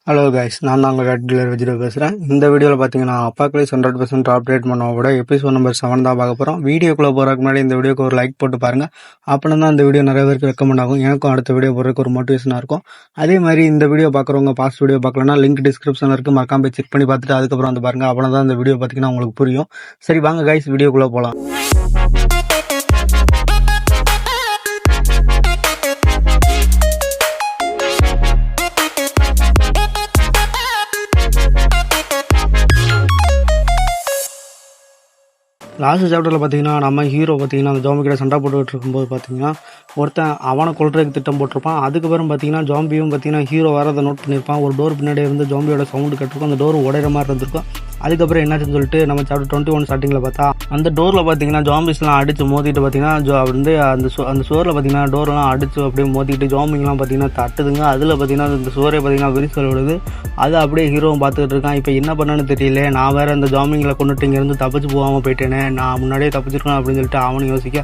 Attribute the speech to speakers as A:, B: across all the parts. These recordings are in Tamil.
A: ஹலோ கைஸ், நான் தான் உங்கள் ரெட் டீலர் விஜய் பேசுகிறேன். இந்த வீடியோவில் பார்த்தீங்கன்னா அப்பாக்களிஸ் 100% அப்டேட் பண்ணவோட எபிசோட் நம்பர் 7 தான் பார்க்க போகிறோம். வீடியோக்குள்ளே போகிறதுக்கு முன்னாடி இந்த வீடியோக்கு ஒரு லைக் போட்டு பாருங்கள். அப்படின்னா தான் இந்த வீடியோ நிறைய பேருக்கு ரெக்கமெண்ட் ஆகும். எனக்கும் அடுத்த வீடியோ போகிறதுக்கு ஒரு மோட்டிவேஷனாக இருக்கும். அதே மாதிரி இந்த வீடியோ பார்க்குறவங்க பாஸ்ட் வீடியோ பார்க்கலன்னா லிங்க் டிஸ்கிரிப்ஷனில் இருக்குது, மறக்காம போய் செக் பண்ணி பார்த்துட்டு அதுக்கப்புறம் வந்து பாருங்கள். அப்படின்னா தான் இந்த வீடியோ பார்த்தீங்கன்னா உங்களுக்கு புரியும். சரி வாங்க கைஸ், வீடியோக்குள்ளே போகலாம். லாஸ்ட் சாப்டரில் பார்த்தீங்கன்னா நம்ம ஹீரோ பார்த்தீங்கன்னா அந்த ஜாம்பி கிட்ட சண்டை போட்டுக்கிட்டு இருக்கும்போது பார்த்தீங்கன்னா ஒருத்தன் அவனை கொல்றதுக்கு திட்டம் போட்டிருப்பான். அதுக்கப்புறம் பார்த்தீங்கன்னா ஜாம்பியும் பார்த்தீங்கன்னா ஹீரோ வரதை நோட் பண்ணியிருப்பான். ஒரு டோர் பின்னாடி இருந்து ஜாம்பியோட சவுண்டு கேட்டிருக்கும். அந்த டோர் உடையிற மாதிரி இருந்திருக்கும். அதுக்கப்புறம் என்னாச்சுன்னு சொல்லிட்டு நம்ம சாப்டர் 21 ஸ்டார்டிங்கில் பார்த்தா அந்த டோரில் பார்த்தீங்கன்னா ஜாம்பிஸ்லாம் அடித்து மோதிட்டு பார்த்தீங்கன்னா வந்து அந்த சுவரில் பார்த்தீங்கன்னா டோர்லாம் அடித்து அப்படியே மோதிட்டு ஜாம்பிங்லாம் பார்த்தீங்கன்னா தட்டுதுங்க. அதில் பார்த்தீங்கன்னா இந்த சுவரை பார்த்தீங்கன்னா விரிசல் விடுது. அதை அப்படியே ஹீரோவும் பார்த்துக்கிட்டு இருக்கான். இப்போ என்ன பண்ணான்னு தெரியல, நான் வேறு அந்த ஜாம்பிங்கில் கொண்டுட்டு இங்கேருந்து தப்பிச்சு போகாமல் போயிட்டேனே, நான் முன்னாடியே தப்பிச்சிருக்கேன் அப்படின்னு சொல்லிட்டு அவனும் யோசிக்க,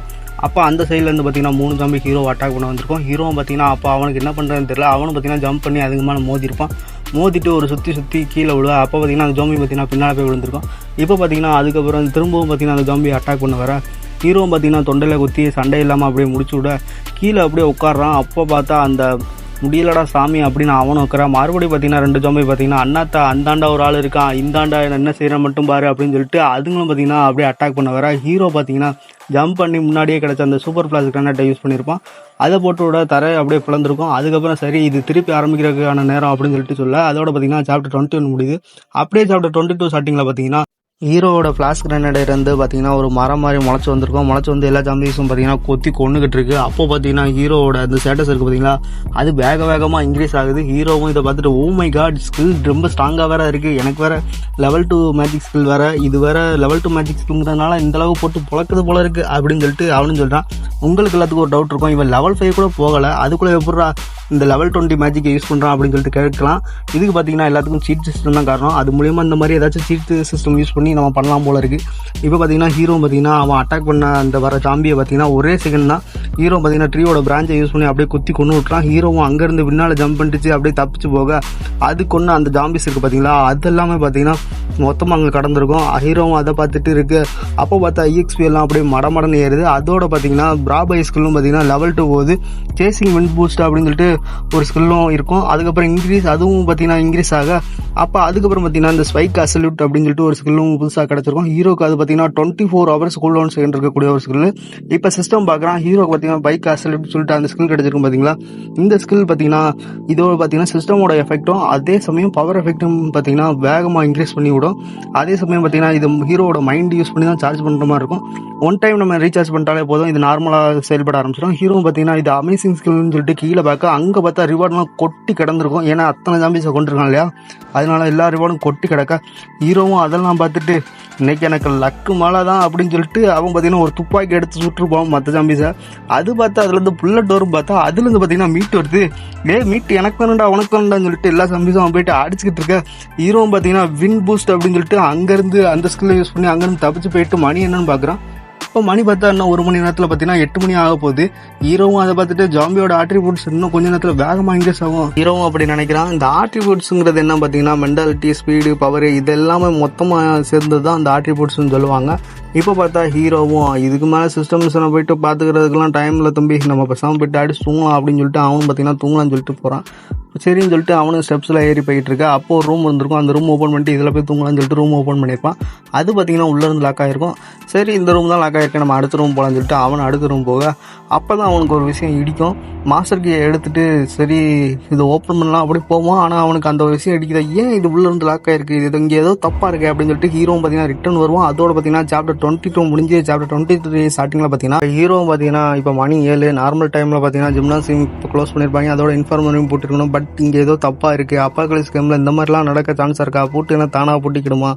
A: அப்போ அந்த சைட்லேருந்து பார்த்தீங்கன்னா 3 ஜாம்பி ஹீரோ அட்டாக் பண்ண வந்திருக்கும். ஹீரோவும் பார்த்தீங்கன்னா அப்போ அவனுக்கு என்ன பண்ணுறதுன்னு தெரியல. அவனும் பார்த்தீங்கன்னா ஜம்ப் பண்ணி அதிகமாக மோதிருப்பான். மோதிட்டு ஒரு சுற்றி கீழே விழுவா. அப்போ பார்த்தீங்கன்னா அந்த ஜாம்பி பார்த்தீங்கன்னா பின்னால் போய் விழுந்திருக்கும். இப்போ பார்த்தீங்கன்னா அதுக்கப்புறம் திரும்பவும் பார்த்தீங்கன்னா அந்த ஜாம்பி அட்டாக் பண்ண வர ஹீரோவும் பார்த்தீங்கன்னா தொண்டையில் குத்தி சண்டை இல்லாமல் அப்படியே முடிச்சு விட கீழே அப்படியே உட்காடுறான். அப்போ பார்த்தா அந்த முடியலடா சாமி அப்படின்னு அவனும் உட்காரான். மறுபடியும் பார்த்தீங்கன்னா 2 ஜாம்பி பார்த்தீங்கன்னா அண்ணாத்தா அந்தாண்டா ஒரு ஆள் இருக்கான், இந்தாண்டா என்ன செய்கிறேன் மட்டும் பாரு அப்படின்னு சொல்லிட்டு அதுங்களும் பார்த்தீங்கன்னா அப்படியே அட்டாக் பண்ண வர ஹீரோ பார்த்தீங்கன்னா ஜம்ப் பண்ணி முன்னாடியே கிடச்ச அந்த சூப்பர் ஃப்ளாஷ் கிரானைட்டை யூஸ் பண்ணியிருப்பான். அதை போட்டு விட தரை அப்படியே பிளந்திருக்கும். அதுக்கப்புறம் சரி இது திருப்பி ஆரம்பிக்கிறதுக்கான நேரம் அப்படின்னு சொல்லிட்டு சொல்ல அதோட பார்த்தீங்கன்னா சாப்டர் 21 முடியுது. அப்படியே சாப்டர் 22 ஸ்டார்டிங்கில் பார்த்தீங்கன்னா ஹீரோவோட ஃப்ளாஷ் கிரனேடிலிருந்து பார்த்தீங்கன்னா ஒரு மரம் மாதிரி முளைச்சி வந்திருக்கும். முளைச்சி வந்து எல்லா ஜாம்பிஸும் பார்த்தீங்கன்னா கொத்தி கொண்டுகிட்டு இருக்கு. அப்போ பார்த்தீங்கன்னா ஹீரோவோட அந்த ஸ்டேட்டஸ் இருக்குது பார்த்தீங்களா, அது வேகமாக இன்க்ரீஸ் ஆகுது. ஹீரோவும் இதை பார்த்துட்டு ஓ மை காட், ஸ்கில் ரொம்ப ஸ்ட்ராங்காக வேறு இருக்குது, எனக்கு வேறு லெவல் 2 மேஜிக் ஸ்கில் வேறு, இது வேறு லெவல் 2 மேஜிக் ஸ்கில்ங்கிறதுனால இந்தளவு போட்டு புழக்குது போல இருக்குது அப்படின்னு சொல்லிட்டு அவனும் சொல்கிறான். உங்களுக்கு எல்லாத்துக்கும் ஒரு டவுட் இருக்கும், இவன் லெவல் 5 கூட போகலை, அதுக்குள்ளே எப்படா இந்த லெவல் 20 மேஜிக்கை யூஸ் பண்ணுறான் அப்படின்னு சொல்லிட்டு கேட்கலாம். இதுக்கு பார்த்தீங்கன்னா எல்லாத்துக்கும் சீட் சிஸ்டம் தான் காரணம். அது மூலிமா இந்த மாதிரி ஏதாச்சும் சீட் சிஸ்டம் யூஸ் பண்ணி நம்ம பண்ணலாம் போல இருக்குது. இப்போ பார்த்தீங்கன்னா ஹீரோ பார்த்தீங்கன்னா அவன் அட்டாக் பண்ண அந்த வர ஜாம்பியை பார்த்தீங்கன்னா ஒரே செகண்ட் தான் ஹீரோ பார்த்தீங்கன்னா ட்ரீயோட பிரான்ச்சை யூஸ் பண்ணி அப்படியே குத்தி கொண்டு விட்டுறான். ஹீரோவும் அங்கேருந்து பின்னால் ஜம்ப் பண்ணிட்டு அப்படியே தப்பிச்சு போக அது கொண்டு அந்த ஜாம்பிஸ் இருக்குது பார்த்தீங்களா, அது எல்லாமே பார்த்தீங்கன்னா மொத்தமாக அங்கே கடந்திருக்கும். ஹீரோவும் அதை பார்த்துட்டு இருக்கு. அப்போ பார்த்தா EXP எல்லாம் அப்படியே மடமடன்னு ஏறுது. அதோட பார்த்தீங்கன்னா பிராபை ஸ்கில்லும் பார்த்தீங்கன்னா லெவல் 2 போகுது. சேசிங் விண்ட் பூஸ்ட் அப்படின்னு சொல்லிட்டு ஒரு ஸ்கில்லும் இருக்கும். அதுக்கப்புறம் இன்க்ரீஸ், அதுவும் பார்த்தீங்கன்னா இன்க்ரீஸ் ஆக அப்போ அதுக்கப்புறம் பார்த்தீங்கன்னா இந்த ஸ்பைக் அசல்யூட் அப்படின்னு சொல்லிட்டு ஒரு ஸ்கில்லும் புதுசாக கிடச்சிருக்கும். ஹீரோக்கு அது பார்த்தீங்கன்னா 24 ஹவர்ஸ் கூல் டவுன் செகண்ட் இருக்கக்கூடிய ஒரு ஸ்கில். இப்போ சிஸ்டம் பார்க்குறான், ஹீரோக்கு பார்த்தீங்கன்னா பைக் அசல்யூட் சொல்லிட்டு அந்த ஸ்கில் கிடச்சிருக்கும் பார்த்தீங்களா. இந்த ஸ்கில் பார்த்தீங்கன்னா இதோட பார்த்தீங்கன்னா சிஸ்டமோட எஃபெக்டும் அதே சமயம் பவர் எஃபெக்டும் பார்த்தீங்கன்னா வேகமாக இன்க்ரீஸ் பண்ணி விடும். அதே சமயம் பார்த்தீங்கன்னா இது ஹீரோட மைண்ட் யூஸ் பண்ணி தான் சார்ஜ் பண்ணுற மாதிரி இருக்கும். ஒன் டைம் நம்ம ரீசார்ஜ் பண்ணிட்டாலே போதும், இது நார்மலாக செயல்பட ஆரம்பிச்சிடும். ஹீரோ பார்த்தீங்கன்னா இது அமேசிங் ஸ்கில்னு சொல்லிட்டு கீழே பார்க்க அங்கே பார்த்தா ரிவார்ட்லாம் கொட்டி கிடந்திருக்கும். ஏன்னா அத்தனை ஜாம்பிஸை கொண்டிருக்கான் இல்லையா, அதனால எல்லா ரிவார்டும் கொட்டி கிடக்க ஹீரோவும் அதெல்லாம் பார்த்துட்டு இன்னைக்கு எனக்கு லக்கு மேலே தான் அப்படின்னு சொல்லிட்டு அவன் பார்த்தீங்கன்னா ஒரு துப்பாக்கி எடுத்து சுட்டுருப்பான் மற்ற ஜாம்பிஸை. அது பார்த்தா அதுலேருந்து புல்லட் வரும், பார்த்தா அதுலேருந்து பார்த்தீங்கன்னா மீட் வருது. மீட் எனக்கு வேணுண்டா உனக்கு வேணுண்டான்னு சொல்லிட்டு எல்லா ஜாம்பிஸும் அவன் போயிட்டு அடிச்சுக்கிட்டு இருக்க. ஹீரோவும் பார்த்தீங்கன்னா வின் பூஸ்ட் அப்படின்னு சொல்லிட்டு அங்கேருந்து அந்த ஸ்கில்லை யூஸ் பண்ணி அங்கேருந்து தப்பிச்சு போயிட்டு மணி என்னன்னு பார்க்குறான். இப்போ மணி பார்த்தா இன்னும் 1 மணி நேரத்தில் பார்த்தீங்கன்னா 8 மணி ஆக போகுது. ஹீரோவும் அதை பார்த்துட்டு ஜாம்பியோட ஆட்ரிபியூட்ஸ் இன்னும் கொஞ்சம் நேரத்தில் வேகமாக இன்க்ரீஸ் ஆகும். ஹீரோவும் அப்படி நினைக்கிறான். இந்த ஆட்ரிபியூட்ஸுங்கிறது என்ன பார்த்தீங்கன்னா மென்டாலிட்டி, ஸ்பீடு, பவர் இது எல்லாமே மொத்தமாக சேர்ந்து தான் அந்த ஆட்ரிபியூட்ஸ்னு சொல்லுவாங்க. இப்போ பார்த்தா ஹீரோவும் இதுக்கு மேலே சிஸ்டம்ஸை போயிட்டு பார்த்துக்கிறதுக்கெல்லாம் டைமில் தம்பி, நம்ம பேசாமல் போயிட்டு அடிச்சு தூங்கலாம் அப்படின்னு சொல்லிட்டு அவனும் பார்த்தீங்கன்னா தூங்கலாம்னு சொல்லிட்டு போகிறான். சரின்னு சொல்லிட்டு அவனும் ஸ்டெப்ஸில் ஏறி போயிட்டு இருக்கா. அப்போ ஒரு ரூம் இருந்திருக்கும், அந்த ரூம் ஓப்பன் பண்ணிட்டு இதில் போய் தூங்கலாம்னு சொல்லிட்டு ரூம் ஓப்பன் பண்ணியிருப்பான். அது பார்த்தீங்கன்னா உள்ளேருந்து லாக் ஆகிருக்கும். சரி இந்த ரூம் தான் லாக் ஆகிருக்கு, நம்ம அடுத்த ரூம் போகலான்னு சொல்லிட்டு அவன் அடுத்த ரூம் போக அப்போ தான் அவனுக்கு ஒரு விஷயம் இடிக்கும். மாஸ்டர் கீயை எடுத்துகிட்டு சரி இதை ஓப்பன் பண்ணலாம் அப்படி போவான். ஆனால் அவனுக்கு அந்த விஷயம் இடிக்குதா, ஏன் இது உள்ளேருந்து லாக் ஆகிருக்கு, இது இங்கே ஏதோ தப்பாக இருக்குது அப்படின்னு சொல்லிட்டு ஹீரோவும் பார்த்தீங்கன்னா ரிட்டர்ன் வருவான். அதோட பார்த்தீங்கன்னா சாப்டர் 22 முடிஞ்சு சாப்டர் 23 ஸ்டார்டிங்கில் பார்த்தீங்கன்னா ஹீரோவும் பார்த்தீங்கன்னா இப்போ மணி 7 நார்மல் டைமில் பார்த்தீங்கன்னா ஜிம்னாசியம் இப்போ க்ளோஸ் பண்ணியிருப்பாங்க, அதோட இன்ஃபார்மரையும் போட்டுருக்கணும். பட் இங்கே ஏதோ தப்பாக இருக்குது, அப்பாக்களிஸ் கேமில் இந்த மாதிரிலாம் நடக்க சான்ஸ் இருக்கா, பூட்டு என்ன தானாக பூட்டிக்கிடுமா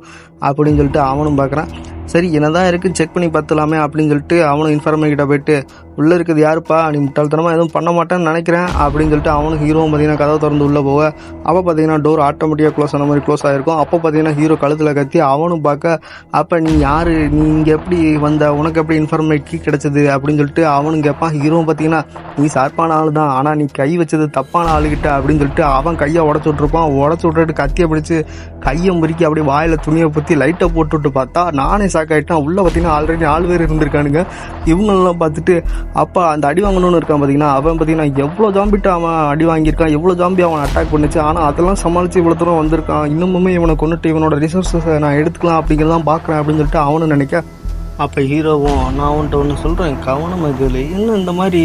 A: அப்படின்னு சொல்லிட்டு அவனும் பார்க்குறான். சரி என்னதான் இருக்குது செக் பண்ணி பார்த்துலாமே அப்படின்னு சொல்லிட்டு அவனும் இன்ஃபார்மர் கிட்ட போயிட்டு உள்ளே இருக்கிறது யாருப்பா, நீ முட்டாள்தனமாக எதுவும் பண்ண மாட்டேன்னு நினைக்கிறேன் அப்படின்னு சொல்லிட்டு அவனுக்கு ஹீரோவும் பார்த்தீங்கன்னா கதவை திறந்து உள்ளே போக அப்போ பார்த்தீங்கன்னா டோர் ஆட்டோமேட்டிக்காக க்ளோஸ் ஆன மாதிரி க்ளோஸ் ஆகிருக்கும். அப்போ பார்த்தீங்கன்னா ஹீரோ கழுத்தில் கத்தி அவனும் பார்க்க, அப்போ நீ யார், நீ இங்கே எப்படி வந்த, உனக்கு எப்படி இன்ஃபர்மேட் கீ கிடச்சிது அப்படின்னு சொல்லிட்டு அவனும் கேட்பான். ஹீரோவும் பார்த்தீங்கன்னா நீ சார்பான ஆள் தான், ஆனால் நீ கை வச்சது தப்பான ஆளுகிட்ட அப்படின்னு சொல்லிட்டு அவன் கையை உடச்சி விட்ருப்பான். உடச்சி விட்டுட்டு கத்தியை பிடிச்சி கையை முறுக்கி அப்படியே வாயில் துணியை பற்றி லைட்டை போட்டுவிட்டு பார்த்தா நானே ஷாக் ஆகிட்டேன். உள்ளே பார்த்தீங்கன்னா ஆல்ரெடி 4 பேர் இருந்திருக்கானுங்க. இவங்களெல்லாம் பார்த்துட்டு அப்போ அந்த அடி வாங்கணும்னு இருக்கான் பார்த்தீங்கன்னா, அவன் பார்த்தீங்கன்னா எவ்வளோ ஜாம்பிட்டு அவன் அடி வாங்கியிருக்கான், எவ்வளோ ஜாம்பி அவன் அட்டாக் பண்ணிச்சு, ஆனால் அதெல்லாம் சமாளித்து இவ்வளோ தூரம் வந்திருக்கான். இன்னுமுமே இவனை கொண்டுட்டு இவனோட ரிசோர்ஸஸை நான் எடுத்துக்கலாம் அப்படிங்கிறதான் பார்க்குறேன் அப்படின்னு சொல்லிட்டு அவனு நினைக்க, அப்போ ஹீரோவும் நான் உன்ட்ட ஒன்று சொல்கிறேன் கவனம் இதில், இன்னும் இந்த மாதிரி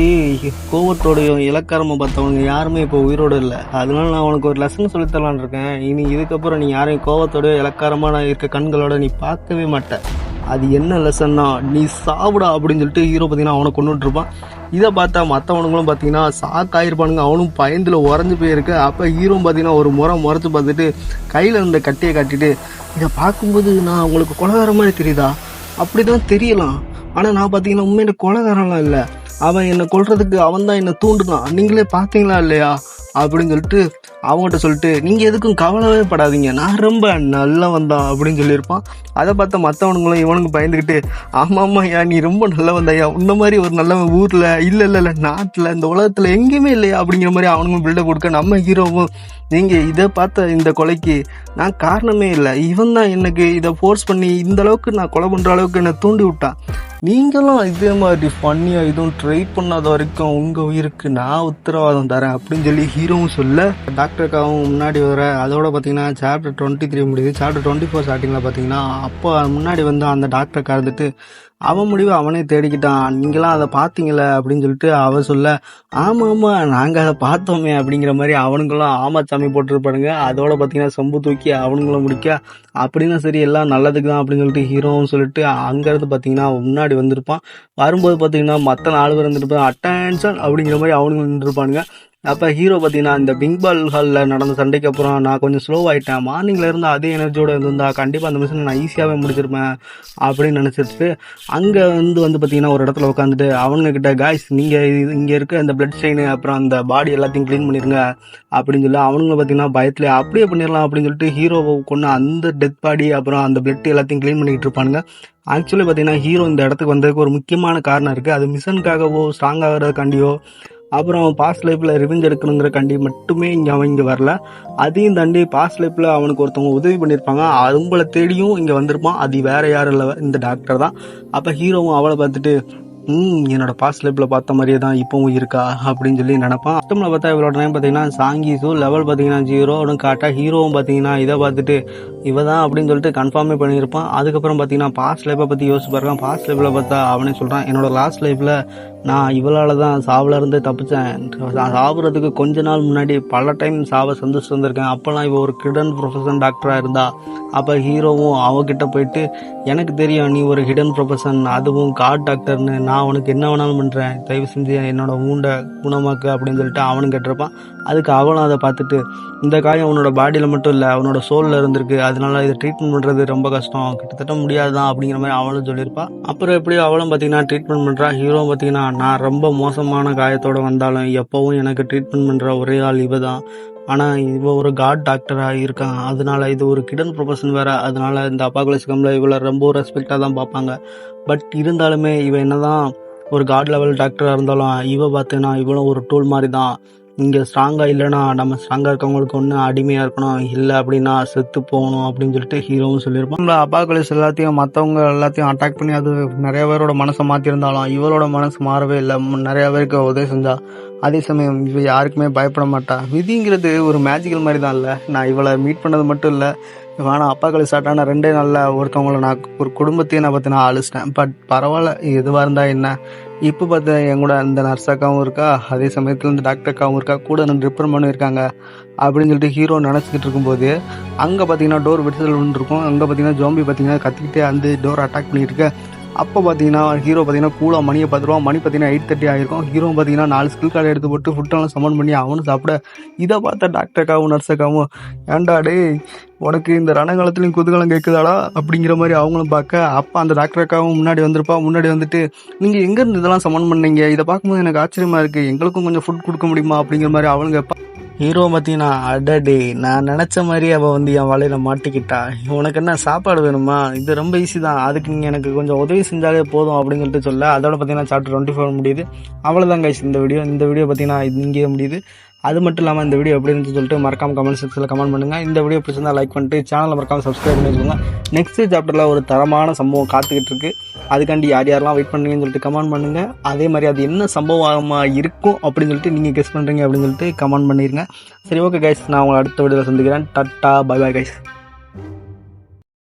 A: கோவத்தோடையும் இலக்காரமாக பார்த்தவங்க யாருமே இப்போ உயிரோடு இல்லை. அதனால நான் உனக்கு ஒரு லெசன் சொல்லித்தரலான் இருக்கேன். இனி இதுக்கப்புறம் நீ யாரையும் கோவத்தோடய இலக்காரமாக நான் இருக்க கண்களோட நீ பார்க்கவே மாட்டேன். அது என்ன லெசன்னா, நீ சாப்பிடா அப்படின்னு சொல்லிட்டு ஹீரோ பார்த்தீங்கன்னா அவனை கொண்டுட்டு இருப்பான். இதை பார்த்தா மற்றவனுங்களும் பார்த்தீங்கன்னா சாக்காயிருப்பானுங்க. அவனும் பயந்தில் உறைஞ்சி போயிருக்கு. அப்போ ஹீரோவும் பார்த்தீங்கன்னா ஒரு முறைச்சு பார்த்துட்டு கையில் இருந்த கட்டியை காட்டிட்டு, இதை பார்க்கும்போது நான் உங்களுக்கு கொலகார மாதிரி தெரியுதா, அப்படி தான் தெரியலாம், ஆனால் நான் பார்த்தீங்கன்னா உண்மையில கொலைகாரன்லாம் இல்லை, அவன் என்னை கொல்றதுக்கு அவன் தான் என்னை தூண்டுனான், நீங்களே பார்த்தீங்களா இல்லையா அப்படின்னு சொல்லிட்டு அவங்ககிட்ட சொல்லிட்டு, நீங்கள் எதுக்கும் கவலைவே படாதீங்க, நான் ரொம்ப நல்லவன் தான் அப்படின்னு சொல்லியிருப்பான். அதை பார்த்தா மற்றவனுங்களும் இவனுக்கு பயந்துக்கிட்டு, ஆமாம் ஐயா நீ ரொம்ப நல்லவன் ஐயா, உன்ன மாதிரி ஒரு நல்லவன் ஊரில் இல்லை நாட்டில் இந்த உலகத்தில் எங்கேயுமே இல்லையா அப்படிங்கிற மாதிரி அவனுங்களும் பில்டப் கொடுக்க, நம்ம ஹீரோவும் நீங்கள் இதை பார்த்த இந்த கொலைக்கு நான் காரணமே இல்லை, இவன் தான் எனக்கு இதை ஃபோர்ஸ் பண்ணி இந்த அளவுக்கு நான் கொலை பண்ணுற அளவுக்கு என்னை தூண்டி விட்டான், நீங்களும் இதே மாதிரி ஃபன்னியாக இதுவும் ட்ரை பண்ணாத வரைக்கும் உங்கள் உயிருக்கு நான் உத்தரவாதம் தரேன் அப்படின்னு சொல்லி ஹீரோவும் சொல்ல, டாக்டருக்காகவும் முன்னாடி வர. அதோட பார்த்தீங்கன்னா சாப்டர் 23 முடியுது. சாப்டர் 24 ஸ்டார்டிங்கில் பார்த்தீங்கன்னா அப்போ முன்னாடி வந்து அந்த டாக்டரை கறந்துட்டு அவன் முடிவை அவனே தேடிக்கிட்டான். நீங்களாம் அதை பார்த்தீங்களே அப்படின்னு சொல்லிட்டு அவன் சொல்ல, ஆமாம் நாங்கள் அதை பார்த்தோமே அப்படிங்கிற மாதிரி அவனுங்களும் ஆமாச்சாமி போட்டிருப்பானுங்க. அதோட பார்த்தீங்கன்னா சொம்பு தூக்கி அவனுங்களும் முடிக்க, அப்படின்னா சரி எல்லாம் நல்லதுக்கு தான் அப்படின்னு சொல்லிட்டு ஹீரோவும் சொல்லிட்டு அங்கேருந்து பார்த்தீங்கன்னா முன்னாடி வந்திருப்பான். வரும்போது பார்த்தீங்கன்னா மற்ற 4 பேர் வந்துருப்பான். அட்டென்ஷன் அப்படிங்கிற மாதிரி அவனுங்க நின்றுருப்பானுங்க. அப்போ ஹீரோ பார்த்தீங்கன்னா இந்த பிங் பால் ஹாலில் நடந்த சண்டைக்கு அப்புறம் நான் கொஞ்சம் ஸ்லோ ஆகிட்டேன், மார்னிங்கில் இருந்து அதே எனர்ஜியோடு இருந்திருந்தா கண்டிப்பாக அந்த மிஷினை நான் ஈஸியாகவே முடிச்சிருப்பேன் அப்படின்னு நினச்சிட்டு அங்கே வந்து பார்த்தீங்கன்னா ஒரு இடத்துல உட்காந்துட்டு அவனுங்கக்கிட்ட, காய்ஸ் நீங்கள் இங்கே இருக்க அந்த பிளட் ஸ்டெயின் அப்புறம் அந்த பாடி எல்லாத்தையும் க்ளீன் பண்ணிடுங்க அப்படின்னு சொல்லி அவனுங்க பார்த்தீங்கன்னா பயத்தில் அப்படியே பண்ணிடலாம் அப்படின்னு சொல்லிட்டு ஹீரோவை கொண்டு அந்த டெத் பாடி அப்புறம் அந்த பிளட் எல்லாத்தையும் க்ளீன் பண்ணிக்கிட்டு இருப்பானுங்க. ஆக்சுவலி பார்த்தீங்கன்னா ஹீரோ இந்த இடத்துக்கு வந்ததுக்கு ஒரு முக்கியமான காரணம் இருக்குது. அது மிஷனுக்காகவோ ஸ்ட்ராங் ஆகிறதுக்காண்டியோ அப்புறம் பாஸ்ட் லைஃப்பில் ரிவெஞ்ச் எடுக்கணுங்கிற கண்டி மட்டுமே அவன் இங்கே வரல. அதையும் தாண்டி பாஸ்ட் லைஃப்பில் அவனுக்கு ஒருத்தவங்க உதவி பண்ணியிருப்பாங்க, அவங்கள தேடியும் இங்கே வந்திருப்பான். அது வேறு யாரும் இல்லை, இந்த டாக்டர் தான். அப்போ ஹீரோவும் அவளை பார்த்துட்டு, என்னோட பாஸ்ட் லைஃப்பில் பார்த்த மாதிரியே தான் இப்போவும் இருக்கா அப்படின்னு சொல்லி நினைப்பான். அஸ்டமில் பார்த்தா இவளோட நேம் பார்த்தீங்கன்னா சாங்கிஸு, லெவல் பார்த்தீங்கன்னா 0 அப்படின்னு காட்டா. ஹீரோவும் பார்த்தீங்கன்னா இதை பார்த்துட்டு இவ தான் அப்படின்னு சொல்லிட்டு கன்ஃபார்மே பண்ணியிருப்பான். அதுக்கப்புறம் பார்த்தீங்கன்னா பாஸ்ட் லைஃப்பை பற்றி யோசிச்சு பாருக்கான். பாஸ்ட் லைஃப்பில் பார்த்தா அவனே சொல்கிறான், என்னோட லாஸ்ட் லைஃப்பில் நான் இவளால் தான் சாவில் இருந்து தப்பிச்சேன், சாப்பிட்றதுக்கு கொஞ்ச நாள் முன்னாடி பல டைம் சாவை சந்திச்சு வந்திருக்கேன், அப்போல்லாம் இவ ஒரு ஹிடன் ப்ரொஃபஷன் டாக்டராக இருந்தா. அப்போ ஹீரோவும் அவகிட்ட போயிட்டு, எனக்கு தெரியும் நீ ஒரு ஹிடன் ப்ரொஃபஷன், அதுவும் காட் டாக்டர்னு, நான் உனக்கு என்ன வேணாலும் பண்ணுறேன், தயவு செஞ்சு என்னோட ஊண்டை குணமாக்கு அப்படின்னு சொல்லிட்டு அவனும் கேட்டிருப்பான். அதுக்கு அவனும் அதை பார்த்துட்டு, இந்த காயம் உன்னோட பாடியில் மட்டும் இல்லை அவனோட சோலில் இருந்திருக்கு, அதனால இதை ட்ரீட்மெண்ட் பண்ணுறது ரொம்ப கஷ்டம், கிட்டத்தட்ட முடியாதுதான் அப்படிங்கிற மாதிரி அவளும் சொல்லியிருப்பாள். அப்புறம் எப்படி அவளும் பார்த்தீங்கன்னா ட்ரீட்மெண்ட் பண்ணுறா. ஹீரோவும் பார்த்தீங்கன்னா, நான் ரொம்ப மோசமான காயத்தோடு வந்தாலும் எப்போவும் எனக்கு ட்ரீட்மெண்ட் பண்ணுற ஒரே ஆள் இவ தான், ஆனால் இவ ஒரு காட் டாக்டராக இருக்கான், அதனால இது ஒரு கிடன் ப்ரொஃபஷன் வேறு, அதனால இந்த அப்பாக்குலஸ் கம்மில் இவளை ரொம்ப ரெஸ்பெக்டாக தான் பார்ப்பாங்க. பட் இருந்தாலுமே இவ என்னதான் ஒரு காட் லெவல் டாக்டராக இருந்தாலும் இவ பார்த்தீங்கன்னா இவளும் ஒரு டூல் மாதிரி தான். இங்கே ஸ்ட்ராங்காக இல்லைன்னா நம்ம ஸ்ட்ராங்காக இருக்கவங்களுக்கு ஒன்று அடிமையாக இருக்கணும், இல்லை அப்படின்னா செத்து போகணும் அப்படின்னு சொல்லிட்டு ஹீரோவும் சொல்லியிருப்பான். அப்பாக்குலஸ் எல்லாத்தையும் மற்றவங்க எல்லாத்தையும் அட்டாக் பண்ணி அது நிறைய பேரோட மனசை மாற்றிருந்தாலும் இவளோட மனசு மாறவே இல்லை, நிறையா பேருக்கு உதவி செஞ்சா. அதே சமயம் இவ யாருக்குமே பயப்பட மாட்டா. விதிங்கிறது ஒரு மேஜிக்கல் மாதிரி தான் இல்லை, நான் இவளை மீட் பண்ணது மட்டும் இல்லை, ஆனால் அப்பாக்களை ஸ்டார்ட் ஆன 2 நாளில் ஒருத்தவங்களை நான் ஒரு குடும்பத்தையும் நான் பார்த்தீங்கன்னா அழிச்சிட்டேன். பட் பரவாயில்ல, எதுவாக இருந்தால் என்ன, இப்போ பார்த்து என் கூட இந்த நர்ஸாக்காவும் இருக்கா, அதே சமயத்தில் இந்த டாக்டருக்காவும் இருக்கா, கூட 2 ரிப்பேர் பண்ணியிருக்காங்க அப்படின்னு சொல்லிட்டு ஹீரோ நினச்சிக்கிட்டு இருக்கும்போது அங்கே பார்த்தீங்கன்னா டோர் விடுதல் இருக்கும். அங்கே பார்த்தீங்கன்னா ஜாம்பி பார்த்தீங்கன்னா கத்திக்கிட்டே அந்த டோர் அட்டாக் பண்ணிட்டு இருக்க. அப்போ பார்த்தீங்கன்னா ஹீரோ பார்த்தீங்கன்னா கூலாக மணியை பார்த்துருவான். மணி பார்த்தீங்கன்னா 8:30 ஆகிருக்கும். ஹீரோ பார்த்தீங்கன்னா 4 ஸ்கில் கார்டை எடுத்து போட்டு ஃபுட்டெல்லாம் சமன் பண்ணி அவனும் சாப்பிட, இதை பார்த்த டாக்டருக்காகவும் நர்ஸுக்காகவும் ஏன்டா டேய் உனக்கு இந்த ரணகாலத்துலேயும் குதூகலம் கேட்குதாடா அப்படிங்கிற மாதிரி அவங்களும் பார்க்க, அப்போ அந்த டாக்டருக்காகவும் முன்னாடி வந்திருப்பா. முன்னாடி வந்துட்டு நீங்கள் எங்கேருந்து இதெல்லாம் சமன் பண்ணீங்க, இதை பார்க்கும்போது எனக்கு ஆச்சரியமாக இருக்குது, எங்களுக்கும் கொஞ்சம் ஃபுட் கொடுக்க முடியுமா அப்படிங்கிற மாதிரி அவளுங்க கேட்பா. ஹீரோ பார்த்தீங்கன்னா அடடே நான் நினச்ச மாதிரி அவள் வந்து என் வலையில் மாட்டிக்கிட்டா, உனக்கு என்ன சாப்பாடு வேணுமா, இது ரொம்ப ஈஸி தான், அதுக்கு நீங்கள் எனக்கு கொஞ்சம் உதவி செஞ்சாலே போதும் அப்படின்னு சொல்லிட்டு சொல்ல, அதோட பார்த்தீங்கன்னா சாப்டர் 24 முடியுது. அவ்வளோதான் கைஸ் இந்த வீடியோ பார்த்தீங்கன்னா இங்கே முடியுது. அது மட்டும் இல்லாமல் இந்த வீடியோ எப்படி இருந்துச்சு சொல்லிட்டு மறக்காம கமெண்ட் செக்ஷனில் கமெண்ட் பண்ணுங்கள். இந்த வீடியோ பிடிச்சிருந்தா லைக் பண்ணிட்டு சேனலை மறக்காமல் சப்ஸ்கிரைப் பண்ணி வச்சுக்கோங்க. நெக்ஸ்ட் சாப்டரில் ஒரு தரமான சம்பவம் காத்துக்கிட்டு இருக்கு, அதுக்காண்டி யாரெல்லாம் வெயிட் பண்ணுறீங்கன்னு சொல்லிட்டு கமெண்ட் பண்ணுங்கள். அதே மாதிரி அது என்ன சம்பவமாக இருக்கும் அப்படின்னு சொல்லிட்டு நீங்கள் கெஸ் பண்ணுறீங்க அப்படின்னு சொல்லிட்டு கமெண்ட் பண்ணிடுங்க. சரி ஓகே கைஸ், நான் உங்களை அடுத்த வீடியோவில் சந்திக்கிறேன். டாட்டா பை பை கைஸ்.